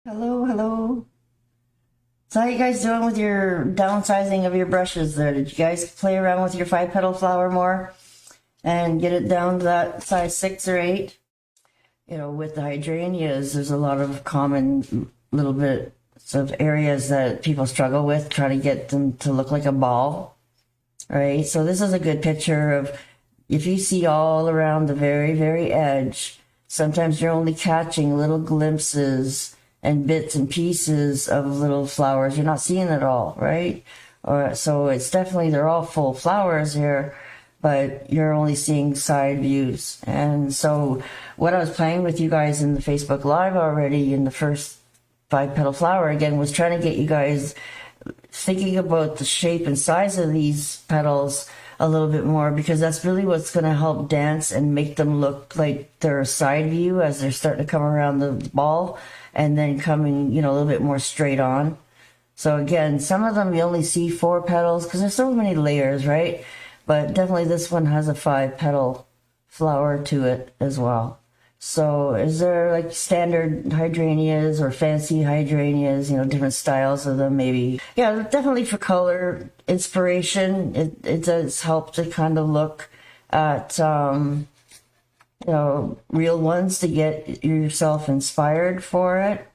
Hello, hello. So how you guys doing with your downsizing of your brushes there? Did you guys play around with your 5 petal flower more and get it down to that size 6 or 8? You know, with the hydrangeas, there's a lot of common little bits of areas that people struggle with, try to get them to look like a ball, right? So this is a good picture of if you see all around the very, very edge, sometimes you're only catching little glimpses and bits and pieces of little flowers. You're not seeing it all, right? Or so it's definitely they're all full flowers here, but you're only seeing side views. And so what I was playing with you guys in the Facebook Live already in the first 5 petal flower again was trying to get you guys thinking about the shape and size of these petals a little bit more, because that's really what's going to help dance and make them look like they're a side view as they're starting to come around the ball and then coming, a little bit more straight on. So again, some of them you only see 4 petals because there's so many layers, right? But definitely this one has a 5 petal flower to it as well. So is there like standard hydrangeas or fancy hydrangeas, different styles of them maybe? Yeah, definitely for color inspiration. It does help to kind of look at, real ones to get yourself inspired for it.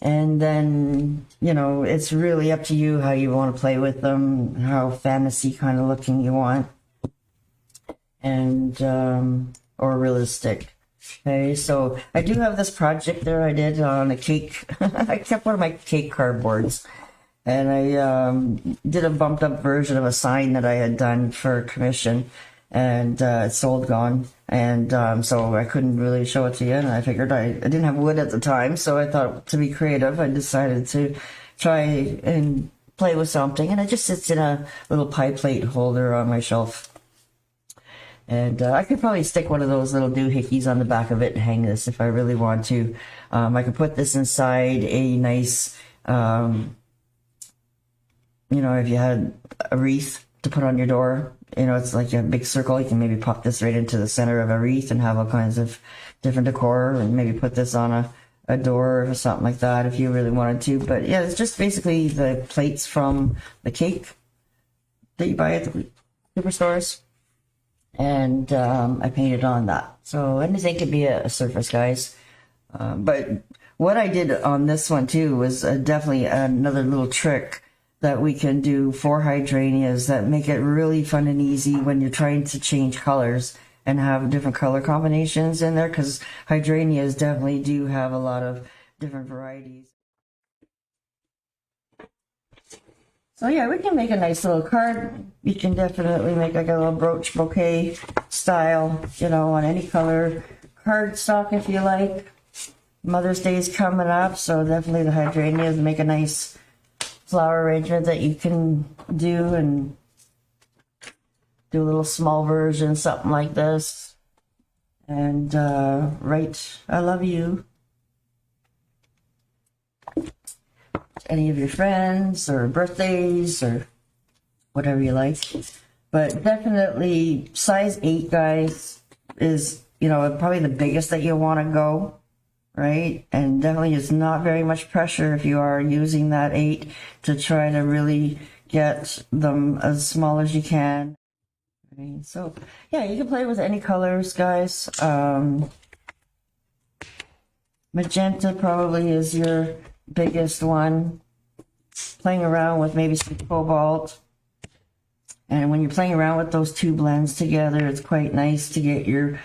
And then, it's really up to you how you want to play with them, how fantasy kind of looking you want. And, or realistic. Okay, so I do have this project there I did on a cake. I kept one of my cake cardboards. And I did a bumped up version of a sign that I had done for commission. And it's sold gone. And so I couldn't really show it to you. And I figured I didn't have wood at the time. So I thought to be creative, I decided to try and play with something. And it just sits in a little pie plate holder on my shelf. And I could probably stick one of those little doohickeys on the back of it and hang this if I really want to. I could put this inside a nice, if you had a wreath to put on your door, it's like a big circle. You can maybe pop this right into the center of a wreath and have all kinds of different decor, and maybe put this on a door or something like that if you really wanted to. But yeah, it's just basically the plates from the cake that you buy at the superstores. And I painted on that. So anything could be a surface, guys. But what I did on this one too was definitely another little trick that we can do for hydrangeas that make it really fun and easy when you're trying to change colors and have different color combinations in there, because hydrangeas definitely do have a lot of different varieties. So yeah, we can make a nice little card. You can definitely make like a little brooch bouquet style, on any color cardstock if you like. Mother's Day is coming up, so definitely the hydrangeas make a nice flower arrangement that you can do, and do a little small version, something like this. And write, I love you. Any of your friends or birthdays or whatever you like. But definitely size 8, guys, is, probably the biggest that you want to go, right? And definitely is not very much pressure if you are using that 8 to try to really get them as small as you can. Right? So yeah, you can play with any colors, guys. Magenta probably is your biggest one. Playing around with maybe some cobalt, and when you're playing around with those 2 blends together, it's quite nice to get your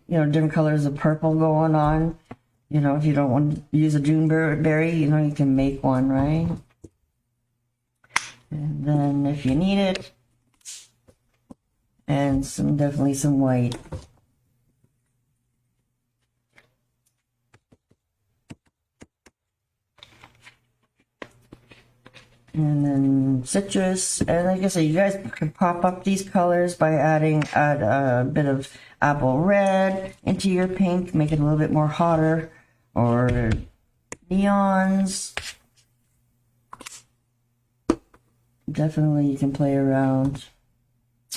different colors of purple going on. If you don't want to use a June berry, you can make one, right? And then if you need it, and definitely some white. And then citrus, and like I said, you guys can pop up these colors by adding a bit of apple red into your pink, make it a little bit more hotter, or neons. Definitely you can play around.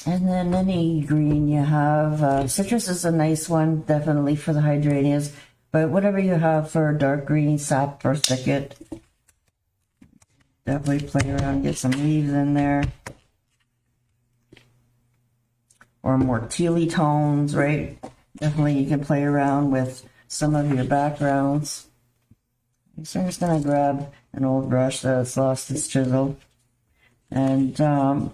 And then any green you have. Citrus is a nice one, definitely for the hydrangeas. But whatever you have for dark green, sap, or thicket, definitely play around, get some leaves in there. Or more tealy tones, right? Definitely you can play around with some of your backgrounds. So I'm just gonna grab an old brush that's lost its chisel and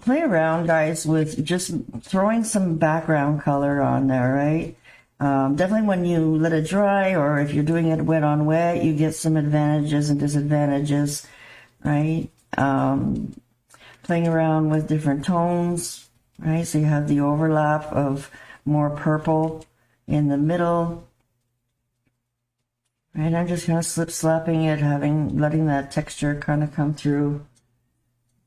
play around, guys, with just throwing some background color on there, right? Definitely when you let it dry, or if you're doing it wet on wet, you get some advantages and disadvantages, right? Playing around with different tones, right? So you have the overlap of more purple in the middle. Right, I'm just kind of slip-slapping it, letting that texture kind of come through.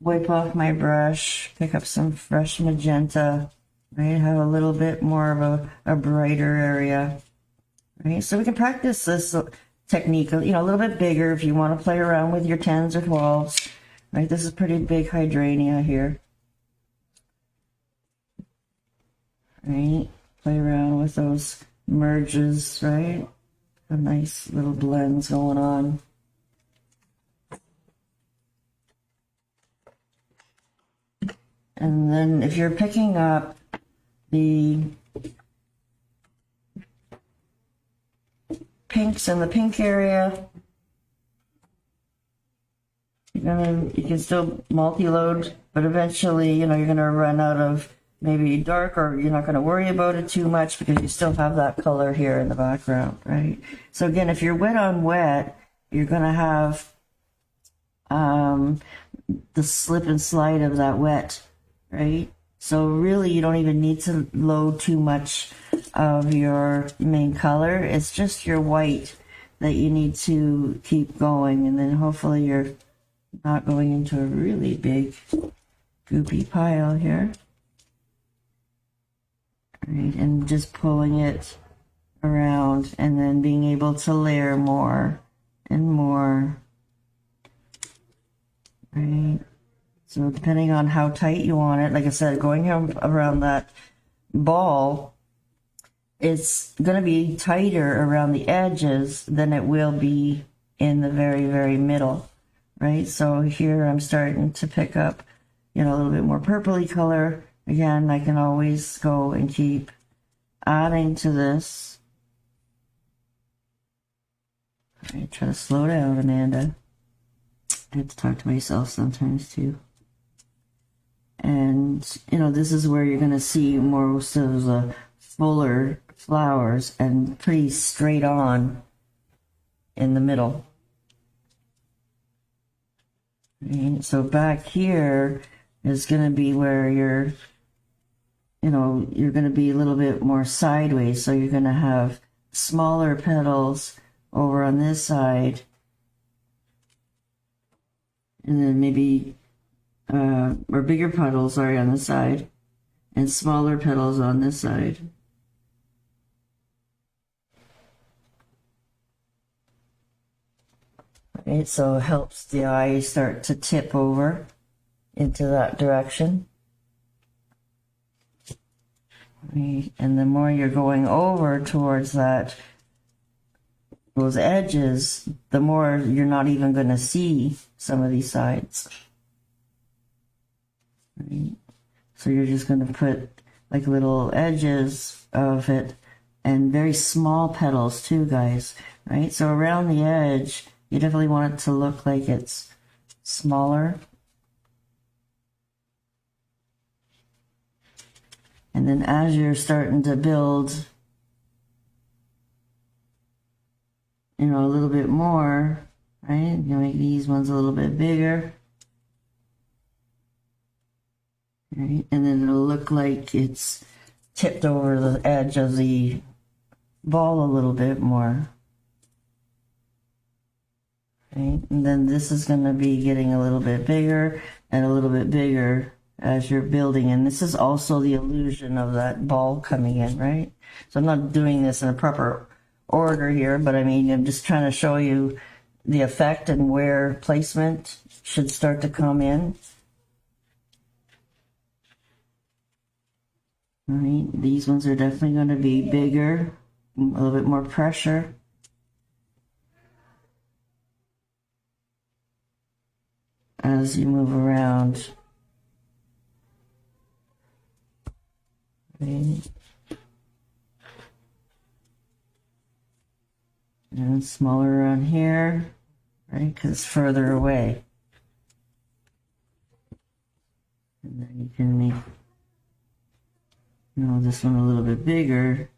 Wipe off my brush, pick up some fresh magenta, right? Have a little bit more of a brighter area, right? So we can practice this technique, a little bit bigger if you want to play around with your 10s or 12s, right? This is pretty big hydrangea here, right? Play around with those merges, right? A nice little blends going on. And then if you're picking up the pinks in the pink area, you can still multi-load, but eventually, you're going to run out of maybe dark, or you're not going to worry about it too much because you still have that color here in the background, right? So again, if you're wet on wet, you're going to have the slip and slide of that wet, right? So really, you don't even need to load too much of your main color. It's just your white that you need to keep going, and then hopefully you're not going into a really big goopy pile here. Right, and just pulling it around and then being able to layer more and more, right? So depending on how tight you want it, like I said, going around that ball, it's going to be tighter around the edges than it will be in the very, very middle, right? So here I'm starting to pick up, a little bit more purpley color. Again, I can always go and keep adding to this. All right, try to slow down, Amanda. I have to talk to myself sometimes too. And, this is where you're going to see most of the fuller flowers and pretty straight on in the middle. Right, so back here is going to be where you're going to be a little bit more sideways. So you're going to have smaller petals over on this side. And then maybe, or bigger petals, sorry, on this side. And smaller petals on this side. Right, so it helps the eye start to tip over into that direction. Right, and the more you're going over towards those edges, the more you're not even going to see some of these sides. Right, so you're just going to put like little edges of it, and very small petals too, guys. Right, so around the edge, you definitely want it to look like it's smaller. And then as you're starting to build, a little bit more, right? You make these ones a little bit bigger. Right? And then it'll look like it's tipped over the edge of the ball a little bit more. Right? And then this is going to be getting a little bit bigger and a little bit bigger as you're building. And this is also the illusion of that ball coming in, right? So I'm not doing this in a proper order here, but I'm just trying to show you the effect and where placement should start to come in. All right, these ones are definitely going to be bigger, a little bit more pressure. as you move around. Right. And smaller around here, right, because it's further away. And then you can make, this one a little bit bigger.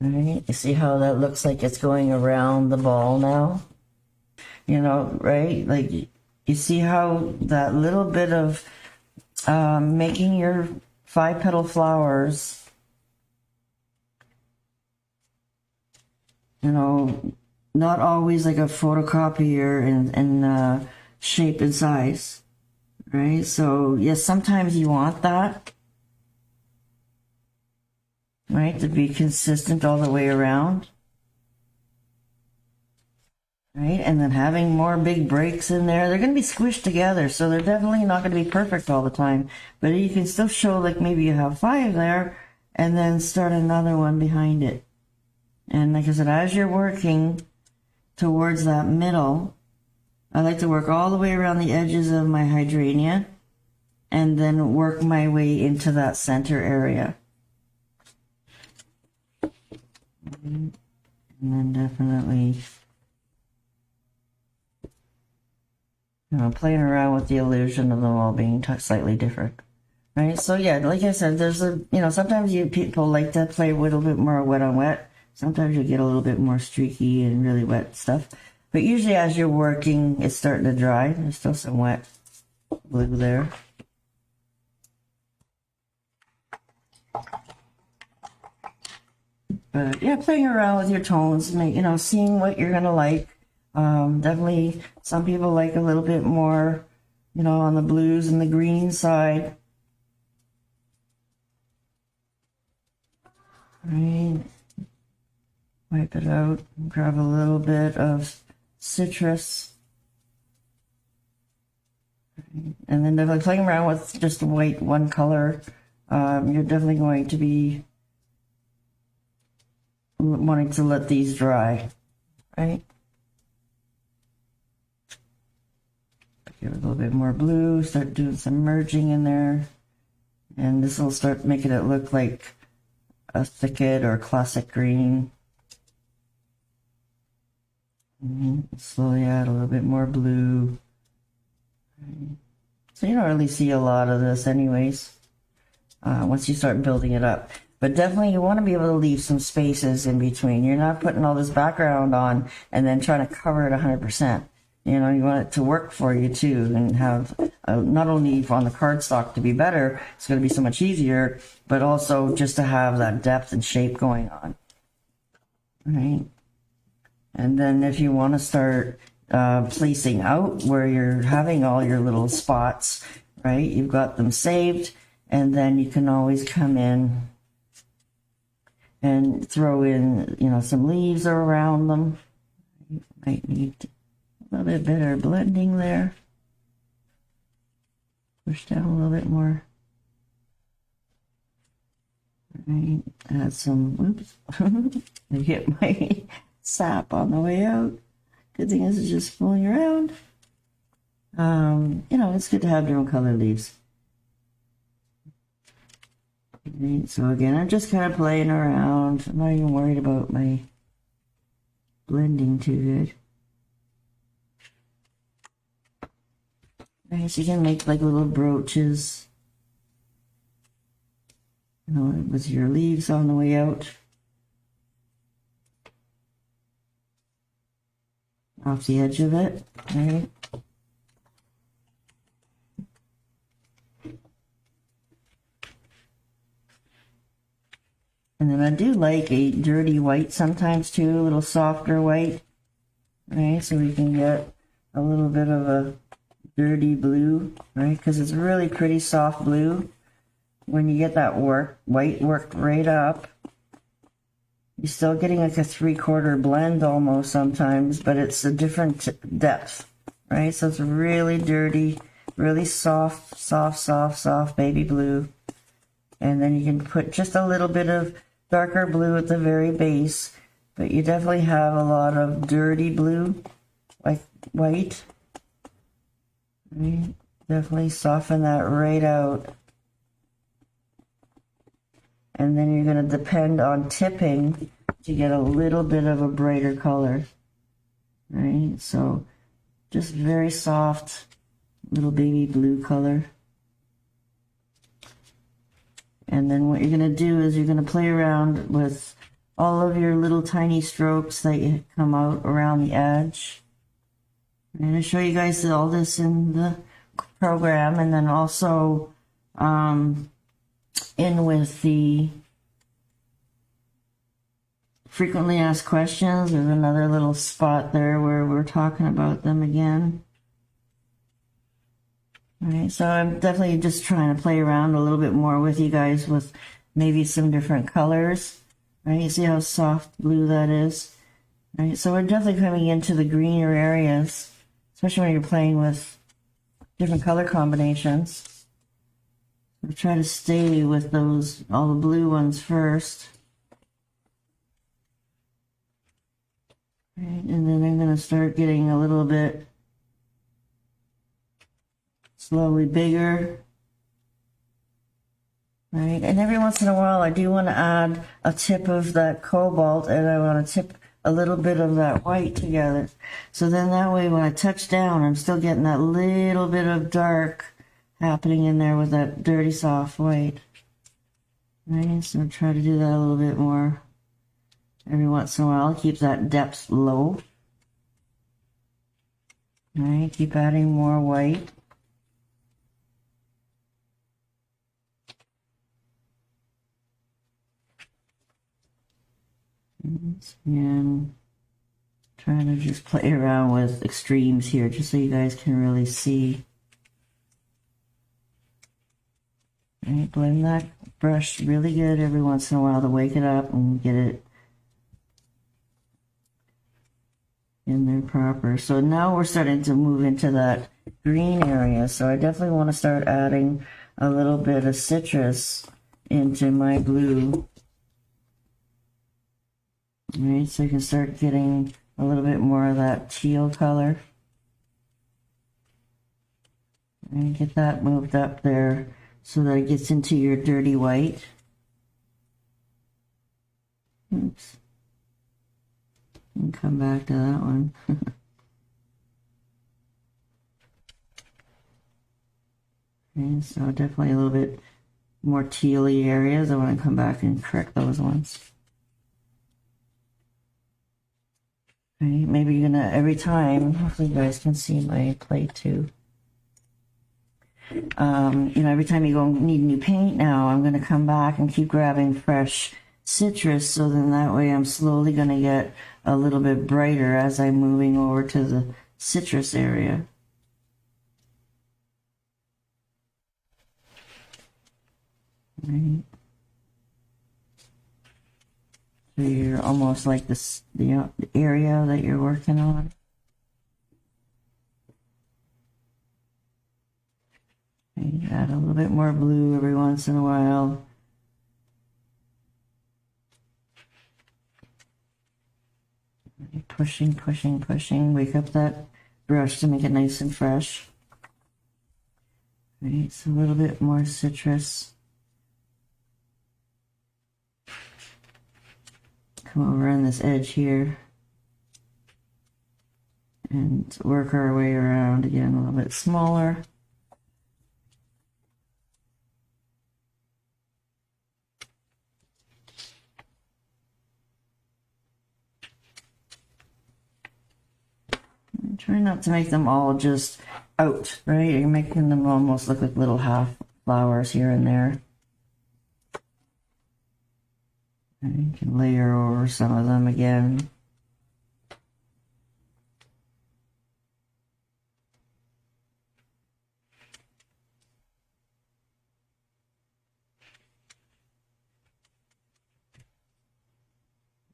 Right, you see how that looks like it's going around the ball now? Right? Like, you see how that little bit of making your 5-petal flowers, not always like a photocopier in shape and size, right? So yes, sometimes you want that, right, to be consistent all the way around, right? And then having more big breaks in there, they're going to be squished together, so they're definitely not going to be perfect all the time, but you can still show like maybe you have 5 there and then start another one behind it. And like I said, as you're working towards that middle, I like to work all the way around the edges of my hydrangea and then work my way into that center area. And then definitely, playing around with the illusion of them all being slightly different. Right? So yeah, like I said, there's sometimes people like to play a little bit more wet on wet. Sometimes you get a little bit more streaky and really wet stuff. But usually as you're working, it's starting to dry. There's still some wet blue there. But yeah, playing around with your tones, seeing what you're going to like. Definitely some people like a little bit more, on the blues and the green side. Right. Wipe it out, grab a little bit of citrus. And then definitely playing around with just the white one color. You're definitely going to be wanting to let these dry, right? Give it a little bit more blue, start doing some merging in there. And this will start making it look like a thicket or classic green. Slowly add a little bit more blue. So you don't really see a lot of this anyways, once you start building it up. But definitely you want to be able to leave some spaces in between. You're not putting all this background on and then trying to cover it 100%. You want it to work for you too, and have not only on the cardstock to be better, it's going to be so much easier, but also just to have that depth and shape going on. Right? And then if you want to start placing out where you're having all your little spots, right? You've got them saved, and then you can always come in and throw in, some leaves around them. You might need a little bit better blending there. Push down a little bit more. All right, add some, oops, I hit my sap on the way out. Good thing is it's just fooling around. It's good to have different color leaves. Right, so again, I'm just kind of playing around. I'm not even worried about my blending too good. Right, so you can make like little brooches, with your leaves on the way out. Off the edge of it, right? And then I do like a dirty white sometimes too, a little softer white, right? So we can get a little bit of a dirty blue, right? Because it's really pretty soft blue. When you get that white worked right up, you're still getting like a 3/4 blend almost sometimes, but it's a different depth, right? So it's really dirty, really soft, soft, soft, soft baby blue. And then you can put just a little bit of darker blue at the very base, but you definitely have a lot of dirty blue, like white. Right? Definitely soften that right out. And then you're going to depend on tipping to get a little bit of a brighter color. Right? So just very soft little baby blue color. And then what you're going to do is you're going to play around with all of your little tiny strokes that come out around the edge. I'm going to show you guys all this in the program, and then also in with the frequently asked questions. There's another little spot there where we're talking about them again. All right, so I'm definitely just trying to play around a little bit more with you guys with maybe some different colors. Right, you see how soft blue that is? Right, so we're definitely coming into the greener areas, especially when you're playing with different color combinations. We'll try to stay with those, all the blue ones first. Right, and then I'm going to start getting a little bit slowly bigger. Right, and every once in a while I do want to add a tip of that cobalt, and I want to tip a little bit of that white together. So then that way when I touch down, I'm still getting that little bit of dark happening in there with that dirty soft white. Right, so try to do that a little bit more every once in a while. Keep that depth low. Right, keep adding more white. And trying to just play around with extremes here just so you guys can really see. Right, blend that brush really good every once in a while to wake it up and get it in there proper. So now we're starting to move into that green area, so I definitely want to start adding a little bit of citrus into my blue. Right, so you can start getting a little bit more of that teal color. And get that moved up there so that it gets into your dirty white. Oops. And come back to that one. Okay, so definitely a little bit more tealy areas. I want to come back and correct those ones. Right, maybe you're gonna, every time, hopefully you guys can see my plate too. You know, every time you go need new paint now, I'm gonna come back and keep grabbing fresh citrus, so then that way I'm slowly gonna get a little bit brighter as I'm moving over to the citrus area. Right. So you're almost like this, the area that you're working on. Okay, add a little bit more blue every once in a while. Pushing, pushing, pushing. Wake up that brush to make it nice and fresh. Right, so a little bit more citrus. Come over on this edge here and work our way around again a little bit smaller. And try not to make them all just out, right? You're making them almost look like little half flowers here and there. And you can layer over some of them again.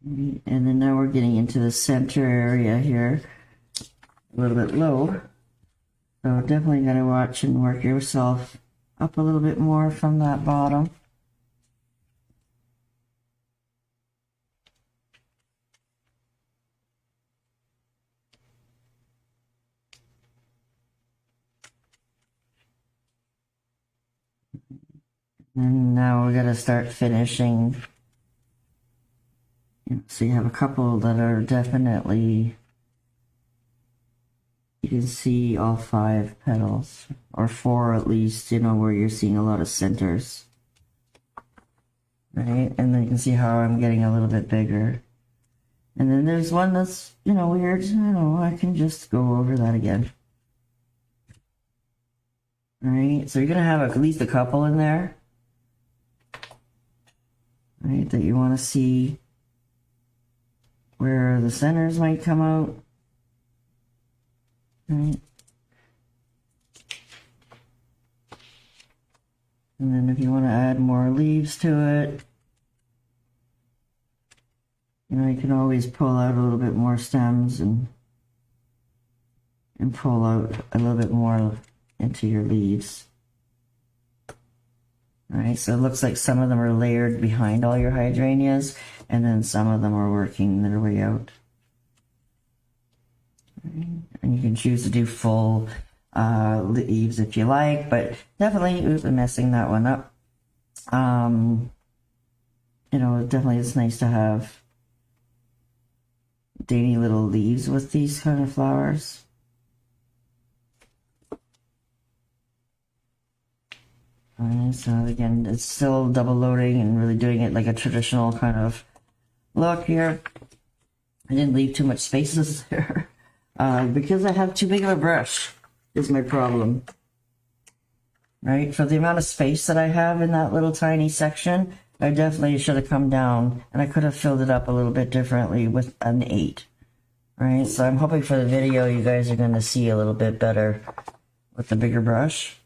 And then now we're getting into the center area here, a little bit low. So definitely got to watch and work yourself up a little bit more from that bottom. And now we're gonna start finishing. So you have a couple that are definitely, you can see all 5 petals, or 4 at least, you know, where you're seeing a lot of centers. Right? And then you can see how I'm getting a little bit bigger. And then there's one that's, you know, weird. I don't know, I can just go over that again. Right? So you're gonna have at least a couple in there. Right? That you want to see where the centers might come out. Right? And then if you want to add more leaves to it, you know, you can always pull out a little bit more stems and pull out a little bit more into your leaves. All right, so it looks like some of them are layered behind all your hydrangeas, and then some of them are working their way out. Right. And you can choose to do full leaves if you like, but definitely, oops, I'm messing that one up. You know, definitely it's nice to have dainty little leaves with these kind of flowers. Alright, so again, it's still double loading and really doing it like a traditional kind of look here. I didn't leave too much spaces there because I have too big of a brush is my problem. Right, for the amount of space that I have in that little tiny section, I definitely should have come down and I could have filled it up a little bit differently with an 8. Right, so I'm hoping for the video you guys are going to see a little bit better with the bigger brush.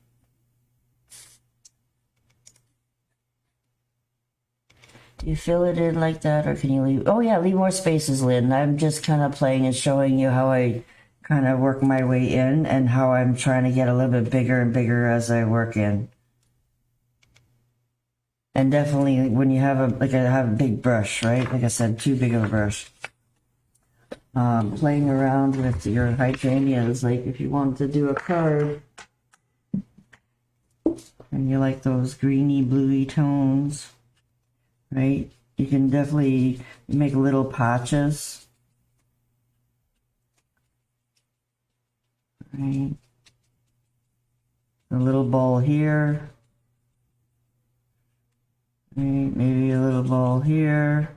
Do you fill it in like that, or can you leave? Oh yeah, leave more spaces, Lynn. I'm just kind of playing and showing you how I kind of work my way in and how I'm trying to get a little bit bigger and bigger as I work in. And definitely when you have I have a big brush, right? Like I said, too big of a brush. Playing around with your hydrangeas, like if you wanted to do a card and you like those greeny, bluey tones, right? You can definitely make little patches. Right? A little ball here. Right? Maybe a little ball here.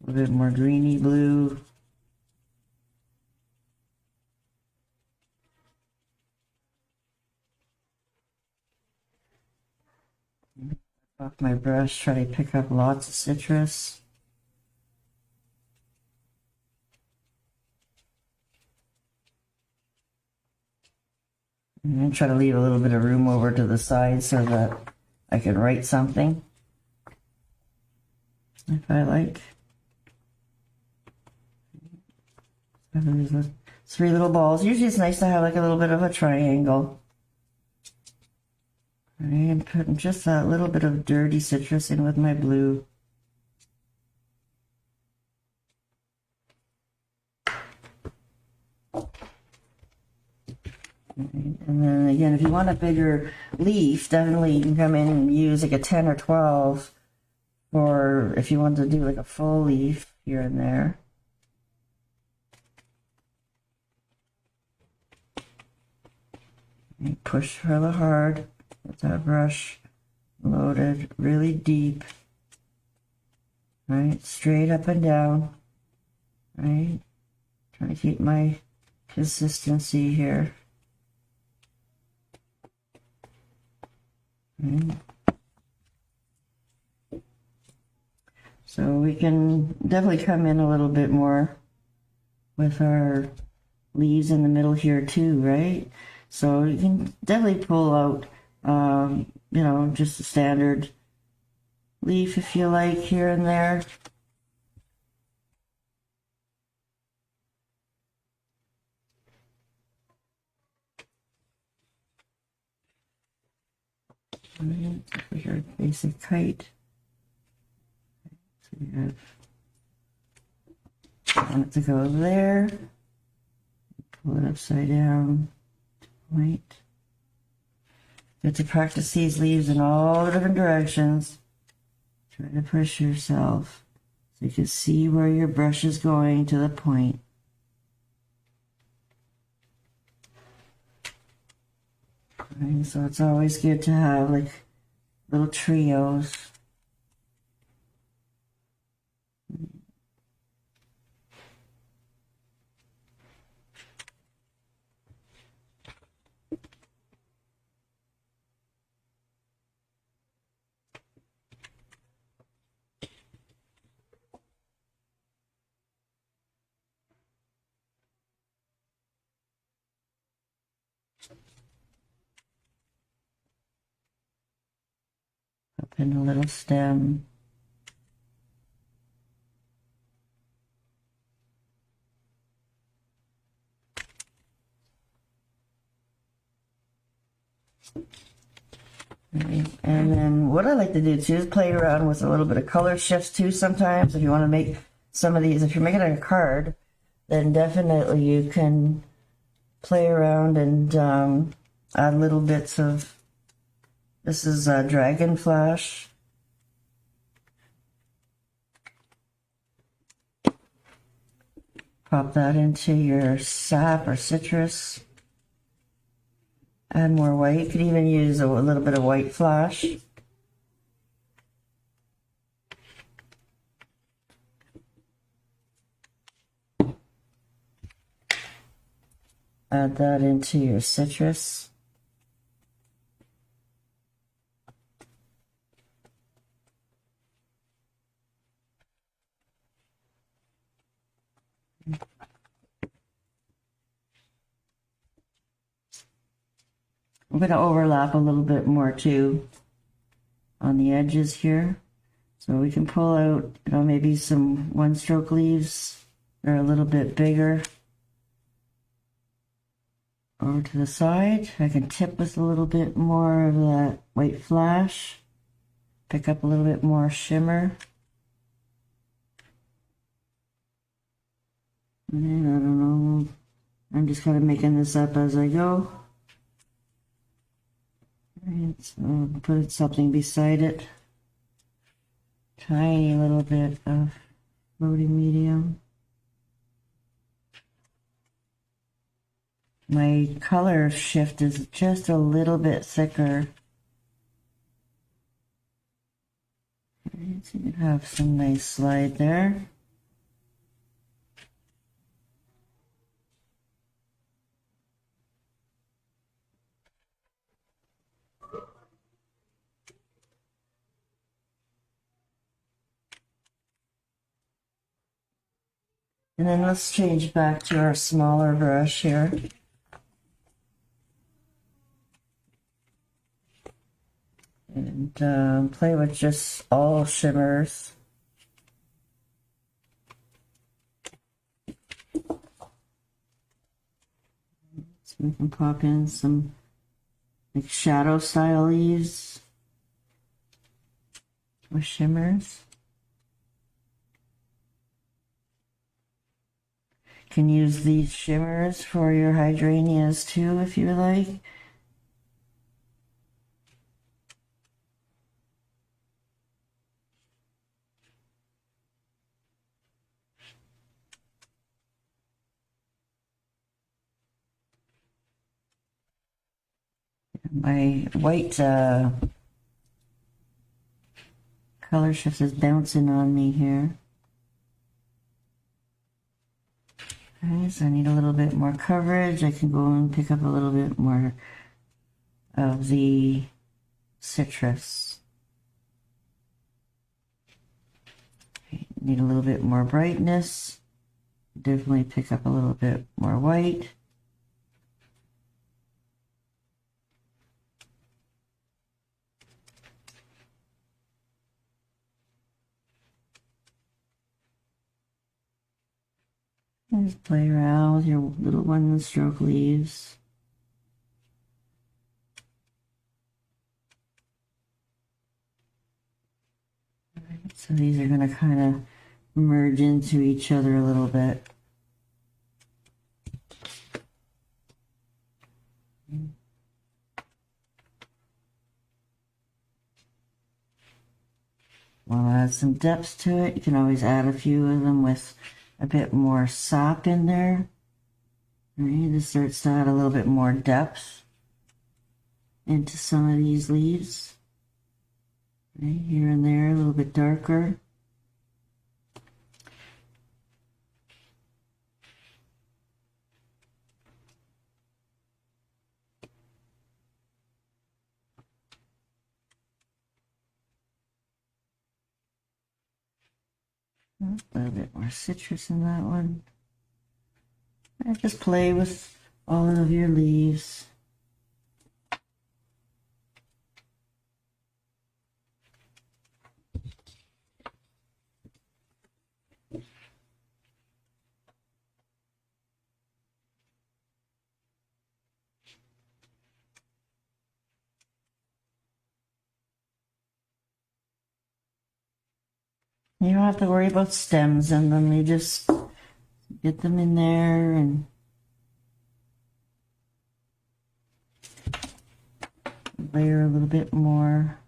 A little bit more greeny blue. Off my brush, try to pick up lots of citrus. And then try to leave a little bit of room over to the side so that I can write something if I like. There's 3 little balls. Usually it's nice to have like a little bit of a triangle. And putting just that little bit of dirty citrus in with my blue. And then again, if you want a bigger leaf, definitely you can come in and use like a 10 or 12, or if you want to do like a full leaf here and there. And push really hard with that brush, loaded really deep, right? Straight up and down, right? Trying to keep my consistency here. Right. So we can definitely come in a little bit more with our leaves in the middle here too, right? So you can definitely pull out, you know, just a standard leaf if you like here and there. Right, your basic kite. So you want it to go there. Pull it upside down. Point. Good to practice these leaves in all the different directions. Try to push yourself so you can see where your brush is going to the point. And so it's always good to have like little trios. Up in a little stem. Right. And then what I like to do too is play around with a little bit of color shifts too sometimes. If you want to make some of these, if you're making a card, then definitely you can play around and add little bits of, this is Dragon Flash. Pop that into your sap or citrus. Add more white. You could even use a little bit of white flash. Add that into your citrus. I'm going to overlap a little bit more too on the edges here. So we can pull out, maybe some one-stroke leaves that are a little bit bigger. Over to the side, I can tip with a little bit more of that white flash. Pick up a little bit more shimmer. And I don't know, I'm just kind of making this up as I go. Right, so put something beside it. Tiny little bit of floating medium. My color shift is just a little bit thicker. Right, so you can have some nice slide there. And then let's change back to our smaller brush here. And play with just all shimmers. So we can pop in some like shadow style leaves with shimmers. Can use these shimmers for your hydrangeas too if you like. My white color shift is bouncing on me here. Okay, so I need a little bit more coverage. I can go and pick up a little bit more of the citrus. Okay, need a little bit more brightness. Definitely pick up a little bit more white. And just play around with your little one-stroke leaves. So these are going to kind of merge into each other a little bit. add some depth to it. You can always add a few of them with a bit more sap in there. Right, this starts to add a little bit more depth into some of these leaves. Right, here and there, a little bit darker. A little bit more citrus in that one. And just play with all of your leaves. You don't have to worry about stems in them. You just get them in there and layer a little bit more.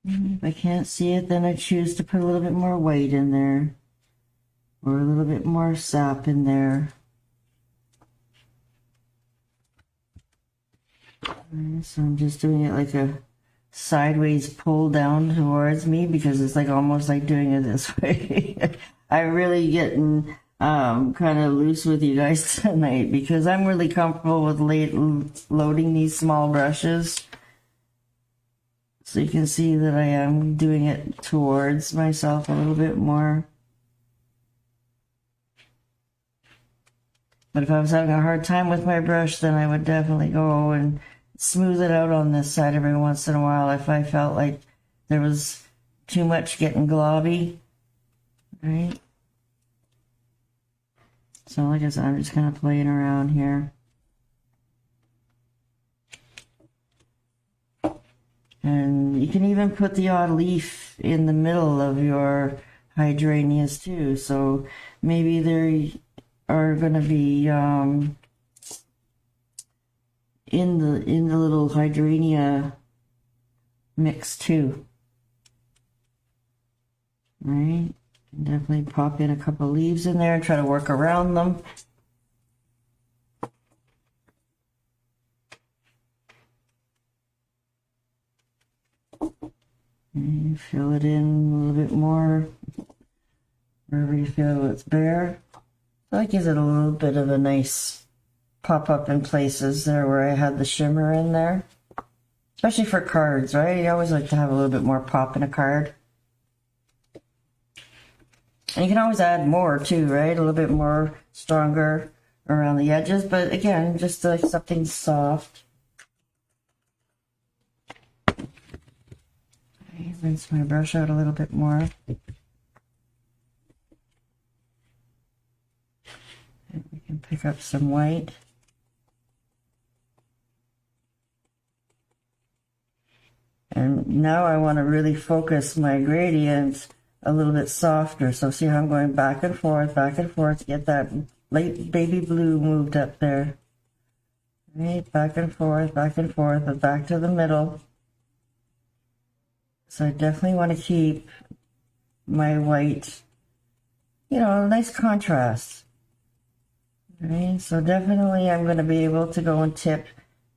If I can't see it, then I choose to put a little bit more white in there or a little bit more sap in there. So I'm just doing it like a sideways pull down towards me because it's like almost like doing it this way. I'm really getting kind of loose with you guys tonight because I'm really comfortable with loading these small brushes. So you can see that I am doing it towards myself a little bit more. But if I was having a hard time with my brush, then I would definitely go and smooth it out on this side every once in a while if I felt like there was too much getting globby, right? So like I said, I'm just kind of playing around here. And you can even put the odd leaf in the middle of your hydrangeas too. So maybe there are going to be in the little hydrangea mix too. Right? Definitely pop in a couple leaves in there and try to work around them. And fill it in a little bit more wherever you feel it's bare. So that gives it a little bit of a nice pop up in places there where I had the shimmer in there. Especially for cards, right? You always like to have a little bit more pop in a card. And you can always add more too, right? A little bit more stronger around the edges. But again, just like something soft. Okay, rinse my brush out a little bit more. And we can pick up some white. And now I want to really focus my gradients a little bit softer. So see how I'm going back and forth to get that light baby blue moved up there. Right, back and forth, but back to the middle. So I definitely want to keep my white, you know, a nice contrast. Right, so definitely I'm going to be able to go and tip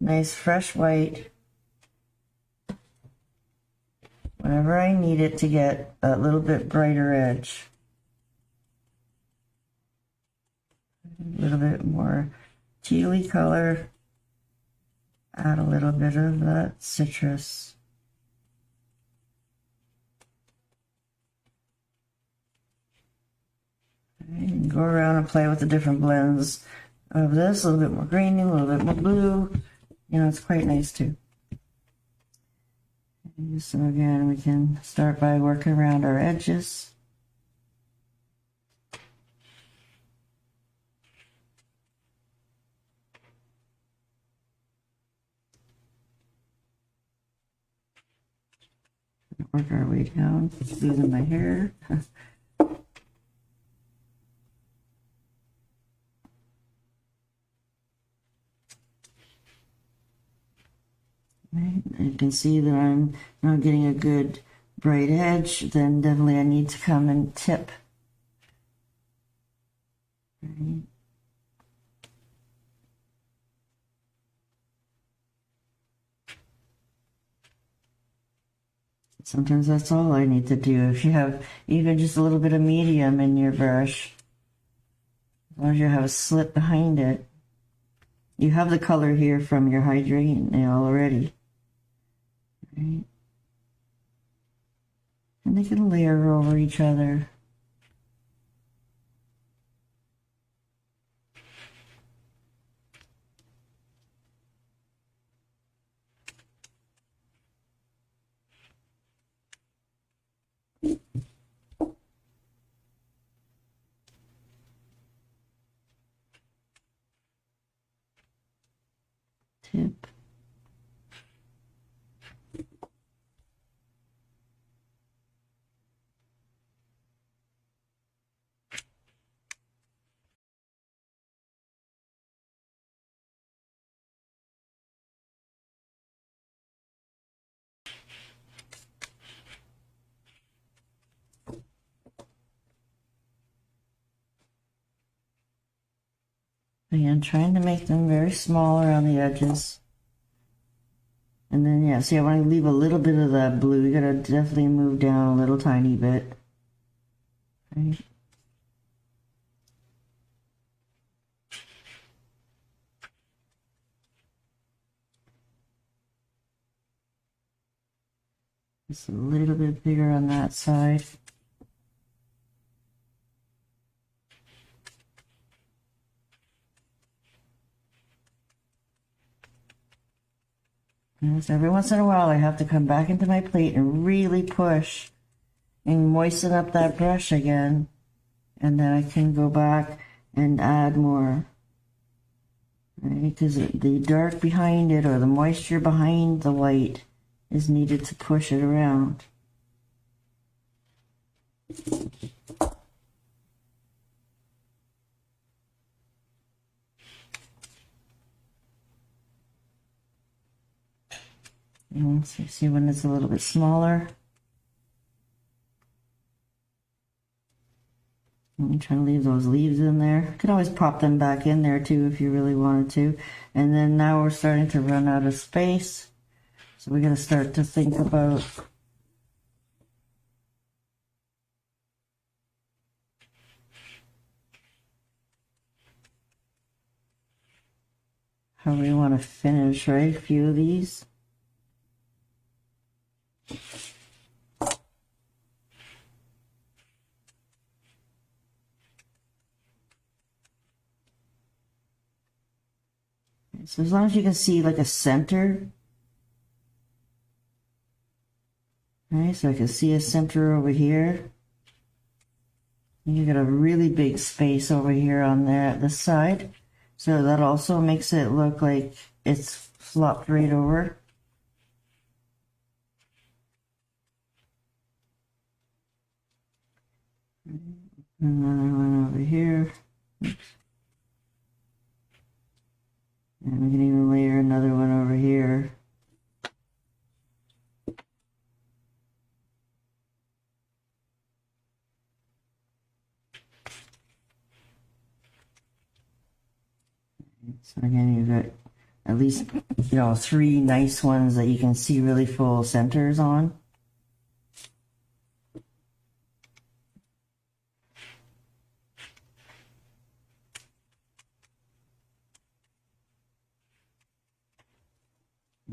nice fresh white whenever I need it to get a little bit brighter edge. A little bit more tealy color. Add a little bit of that citrus. And go around and play with the different blends of this. A little bit more greeny, a little bit more blue. You know, it's quite nice too. So again, we can start by working around our edges. Work our way down, losing my hair. you can see that I'm not getting a good bright edge, then definitely I need to come and tip. Right. Sometimes that's all I need to do. If you have even just a little bit of medium in your brush, as long as you have a slit behind it, you have the color here from your hydrangea already. Right. And they can layer over each other. Tip. Again, trying to make them very small around the edges. And then, yeah, see, I want to leave a little bit of that blue. You gotta definitely move down a little tiny bit. Right. Just a little bit bigger on that side. And so every once in a while I have to come back into my plate and really push and moisten up that brush again. And then I can go back and add more. Right? Because the dark behind it or the moisture behind the white is needed to push it around. And so you see when it's a little bit smaller. I'm trying to leave those leaves in there. You could always pop them back in there too if you really wanted to. And then now we're starting to run out of space. So we're going to start to think about how we want to finish, right? A few of these. So as long as you can see like a center. Right, so I can see a center over here. You got a really big space over here on this side. So that also makes it look like it's flopped right over. Another one over here. Oops. And we can even layer another one over here. So again, you've got at least, 3 nice ones that you can see really full centers on.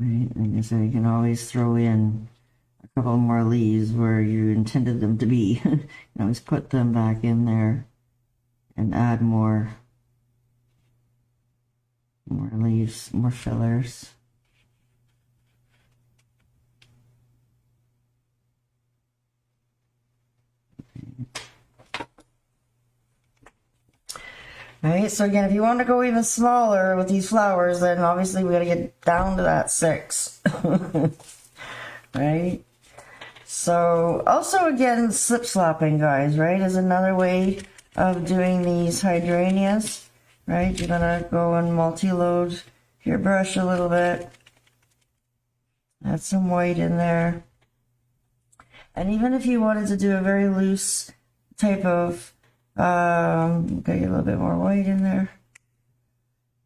Right, and so you can always throw in a couple more leaves where you intended them to be. You can always put them back in there and add more leaves, more fillers. Right, so again, if you want to go even smaller with these flowers, then obviously we got to get down to that 6. Right? So, also again, slip slapping, guys, right, is another way of doing these hydrangeas, right? You're going to go and multi-load your brush a little bit. Add some white in there. And even if you wanted to do a very loose type of, get a little bit more white in there.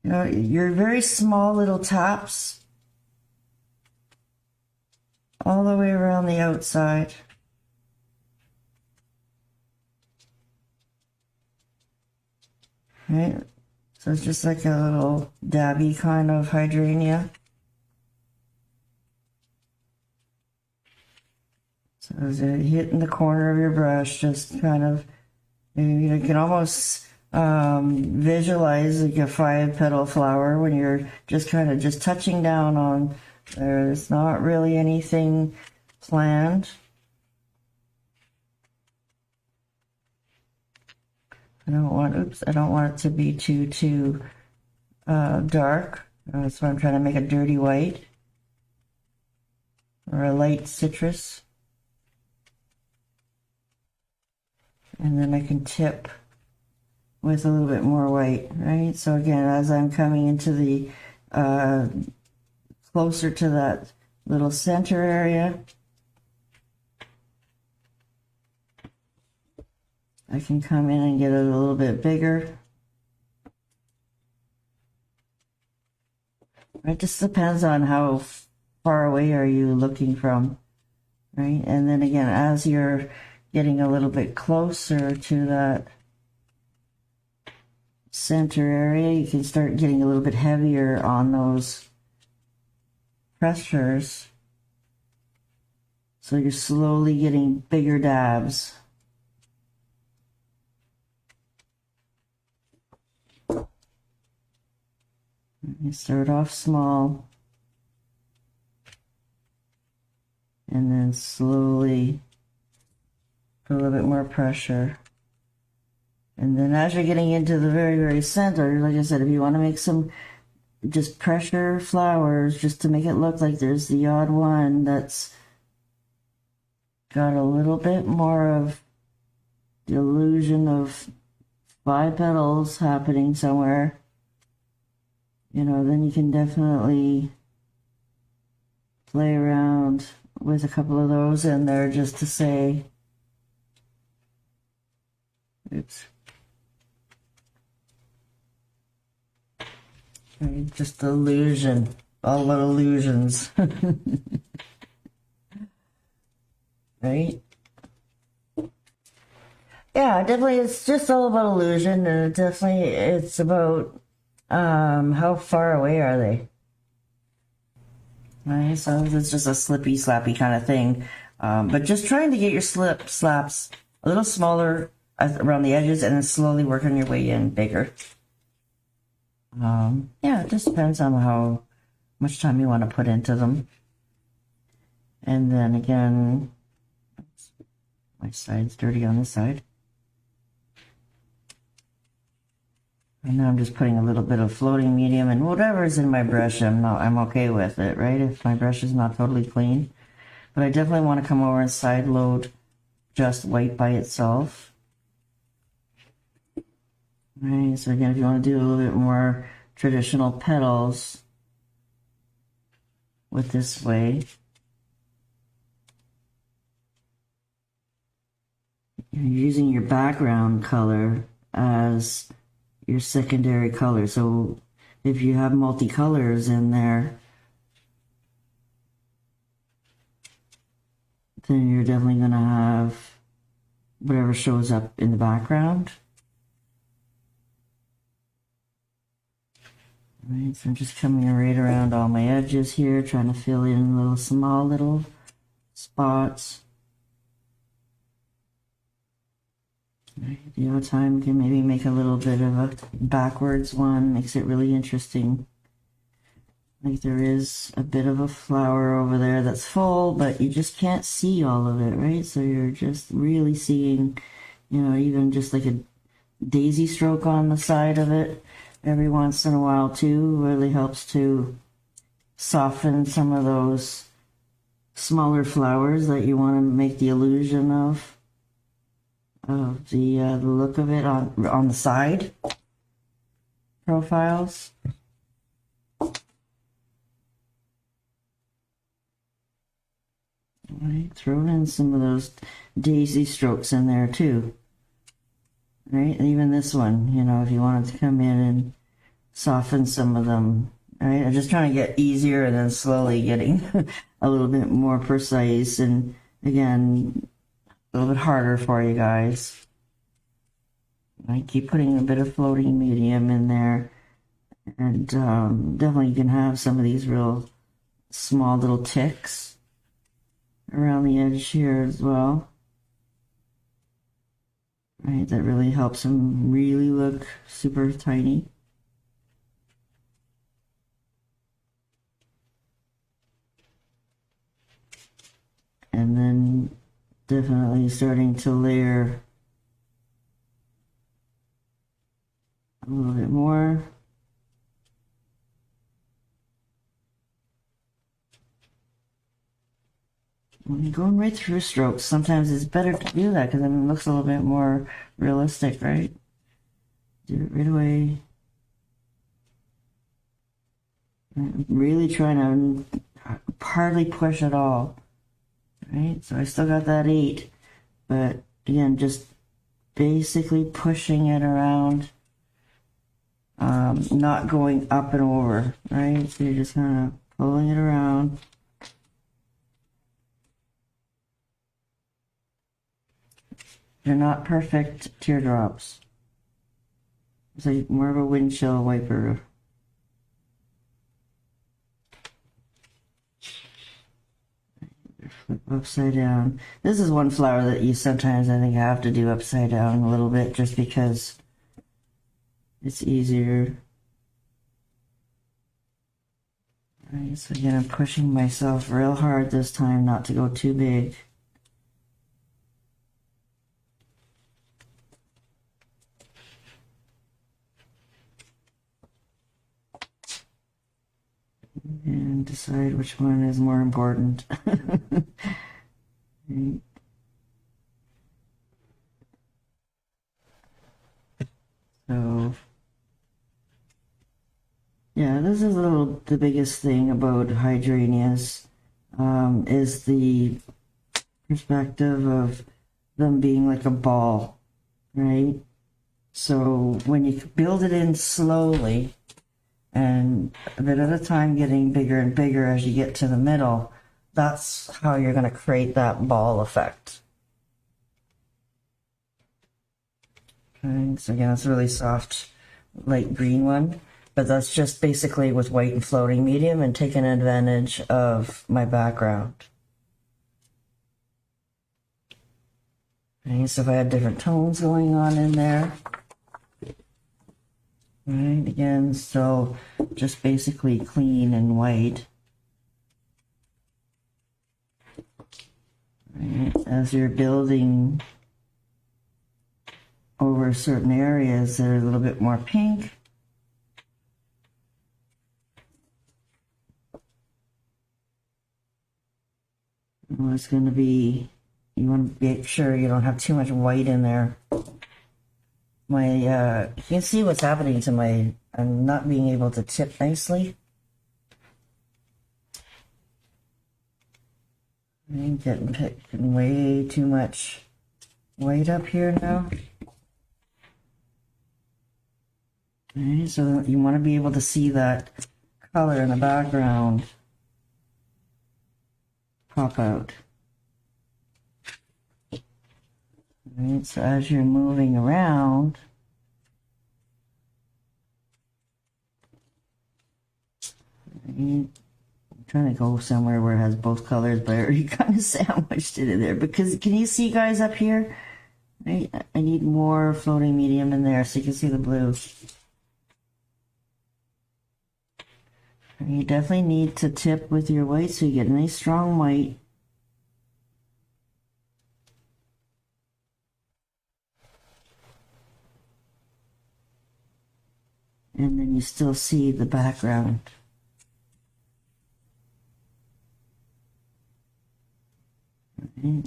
You know, your very small little taps all the way around the outside. Right? So it's just like a little dabby kind of hydrangea. So as you hit in the corner of your brush, just kind of, you can almost visualize like a 5-petal flower when you're just kind of just touching down on there. There's not really anything planned. I don't want it to be too dark. That's why I'm trying to make a dirty white or a light citrus. And then I can tip with a little bit more white, right? So again, as I'm coming into the closer to that little center area, I can come in and get it a little bit bigger. It just depends on how far away are you looking from, right? And then again, as you're getting a little bit closer to that center area, you can start getting a little bit heavier on those pressures. So you're slowly getting bigger dabs. You start off small and then slowly put a little bit more pressure. And then as you're getting into the very, very center, like I said, if you want to make some just pressure flowers, just to make it look like there's the odd one that's got a little bit more of the illusion of 5 petals happening somewhere, you know, then you can definitely play around with a couple of those in there just to say, oops. Right, just illusion, all about illusions. Right? Yeah, definitely it's just all about illusion, and definitely it's about how far away are they? Right, so it's just a slippy, slappy kind of thing. But just trying to get your slaps a little smaller around the edges and then slowly working your way in bigger. Yeah, it just depends on how much time you want to put into them. And then again, my side's dirty on this side. And now I'm just putting a little bit of floating medium, and whatever's in my brush, I'm okay with it, right? If my brush is not totally clean. But I definitely want to come over and side load just white by itself. Right, so again, if you want to do a little bit more traditional petals with this way, you're using your background color as your secondary color. So if you have multicolors in there, then you're definitely going to have whatever shows up in the background. Right, so I'm just coming right around all my edges here, trying to fill in little small little spots. Right, the odd time you can maybe make a little bit of a backwards one, makes it really interesting. Like there is a bit of a flower over there that's full, but you just can't see all of it, right? So you're just really seeing, you know, even just like a daisy stroke on the side of it every once in a while too really helps to soften some of those smaller flowers that you want to make the illusion of the look of it on the side profiles. Right, throw in some of those daisy strokes in there too. Right, and even this one, you know, if you wanted to come in and soften some of them. Right, I'm just trying to get easier and then slowly getting a little bit more precise, and again, a little bit harder for you guys. I keep putting a bit of floating medium in there, and definitely you can have some of these real small little ticks around the edge here as well. Right, that really helps them really look super tiny. And then definitely starting to layer a little bit more. When you're going right through strokes, sometimes it's better to do that because then it looks a little bit more realistic, right? Do it right away. I'm really trying to hardly push at all, right? So I still got that 8, but again, just basically pushing it around, not going up and over, right? So you're just kind of pulling it around. They're not perfect teardrops. It's like more of a windshield wiper. Flip upside down. This is one flower that you sometimes, I think, have to do upside down a little bit just because it's easier. Right, so again, I'm pushing myself real hard this time not to go too big. And decide which one is more important. Right. So, yeah, this is the biggest thing about hydrangeas, is the perspective of them being like a ball, right? So when you build it in slowly, and a bit at a time getting bigger and bigger as you get to the middle, that's how you're going to create that ball effect. Okay, so again, it's a really soft light green one, but that's just basically with white and floating medium and taking advantage of my background. Okay, so if I had different tones going on in there, right, again, so just basically clean and white. Right, as you're building over certain areas that are a little bit more pink, well, it's going to be, you want to make sure you don't have too much white in there. You can see what's happening to I'm not being able to tip nicely. I'm getting way too much white up here now. Okay, so you want to be able to see that color in the background pop out. Right, so as you're moving around, I'm trying to go somewhere where it has both colors, but I already kind of sandwiched it in there. Because can you see, guys, up here? Right, I need more floating medium in there so you can see the blue. You definitely need to tip with your white so you get a nice strong white. And then you still see the background. Okay.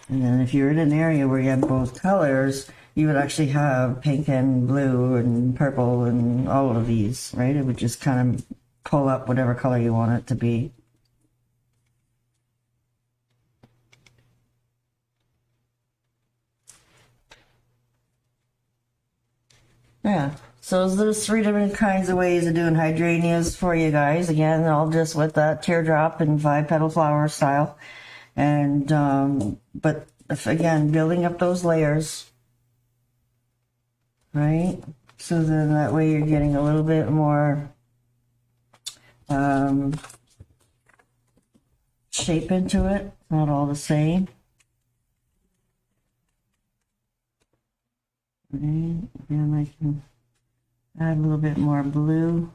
And then if you're in an area where you have both colors, you would actually have pink and blue and purple and all of these, right? It would just kind of pull up whatever color you want it to be. Yeah. So there's 3 different kinds of ways of doing hydrangeas for you guys. Again, all just with that teardrop and 5-petal flower style. And, but if, again, building up those layers, right? So then that way you're getting a little bit more shape into it, not all the same. Right, and I can add a little bit more blue.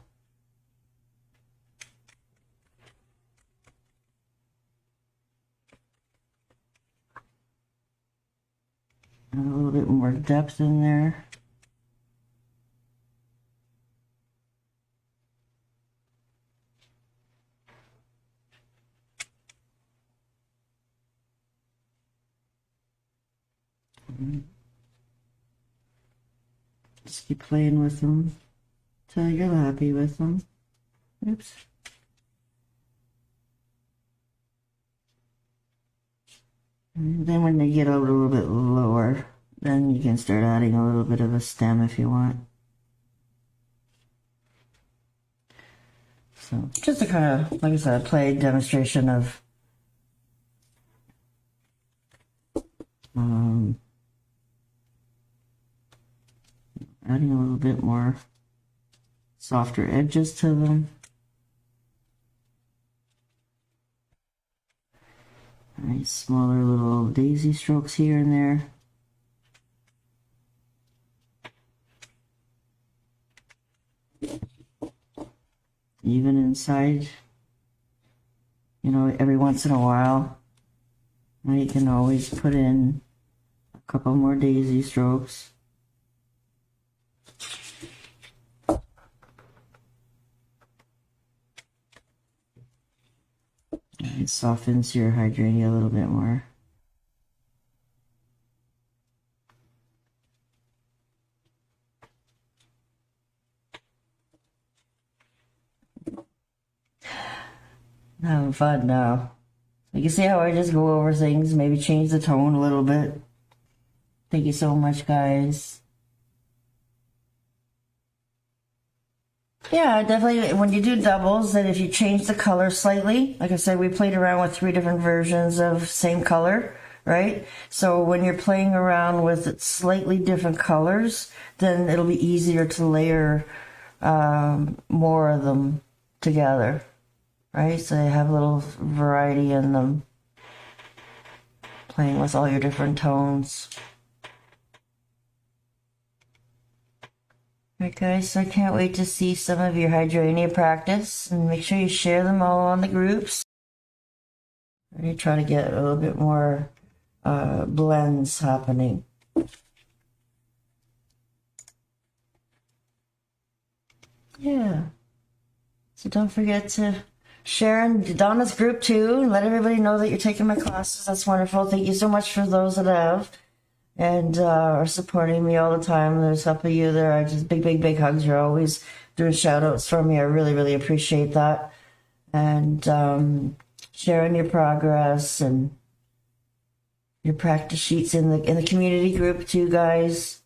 Add a little bit more depth in there. Just keep playing with them till you're happy with them. Oops. And then when they get a little bit lower, then you can start adding a little bit of a stem if you want. So just a kind of, like I said, play demonstration of adding a little bit more softer edges to them. Nice smaller little daisy strokes here and there. Even inside, you know, every once in a while, you can always put in a couple more daisy strokes. It softens your hydrangea a little bit more. Having fun now. You can see how I just go over things, maybe change the tone a little bit. Thank you so much, guys. Yeah, definitely. When you do doubles, then if you change the color slightly, like I said, we played around with 3 different versions of same color, right? So when you're playing around with slightly different colors, then it'll be easier to layer more of them together, right? So you have a little variety in them, playing with all your different tones. Alright guys, so I can't wait to see some of your hydrangea practice, and make sure you share them all on the groups. I'm going to try to get a little bit more blends happening. Yeah. So don't forget to share in Donna's group too, and let everybody know that you're taking my classes. That's wonderful. Thank you so much for those that have. And are supporting me all the time. There's a couple of you there. I just big hugs. You're always doing shout outs for me. I really appreciate that. And sharing your progress and your practice sheets in the community group too, guys.